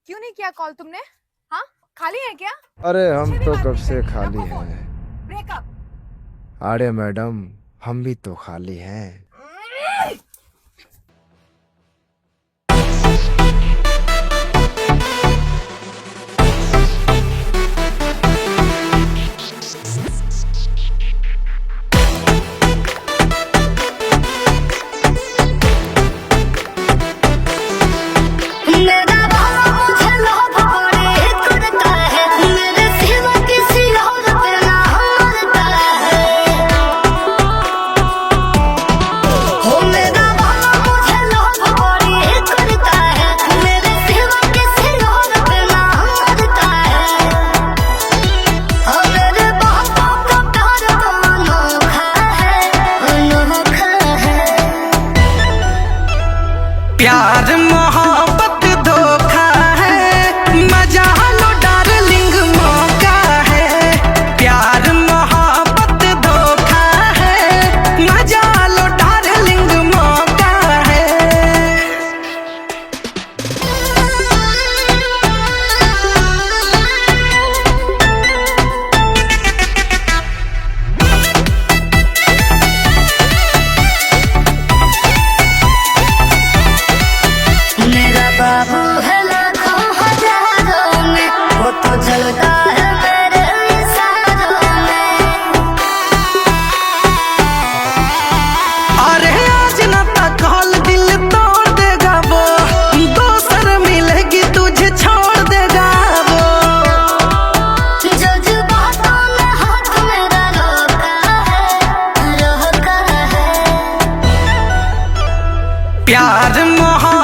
क्यों नहीं किया कॉल तुमने? हाँ, खाली है क्या? अरे हम मुझे भी तो बात कब नहीं से करनी, खाली रखो फोन। हैं। ब्रेकअप। अरे मैडम, हम भी तो खाली हैं। प्यार मोहब्बत धोखा है, मजा लो डार्लिंग मौका है। प्यार मोहब्बत धोखा है, मजा लो डार्लिंग मौका है। मेरा बाबू है लाखों हजारों में, वो तो जलता है मेरे इशारों में। अरे आज न तकल दिल तोड़ देगा वो, दोसर मिलेगी तुझे छोड़ देगा वो। जज्बातों में हाथ मेरा रोका है। प्यार मोहब्बत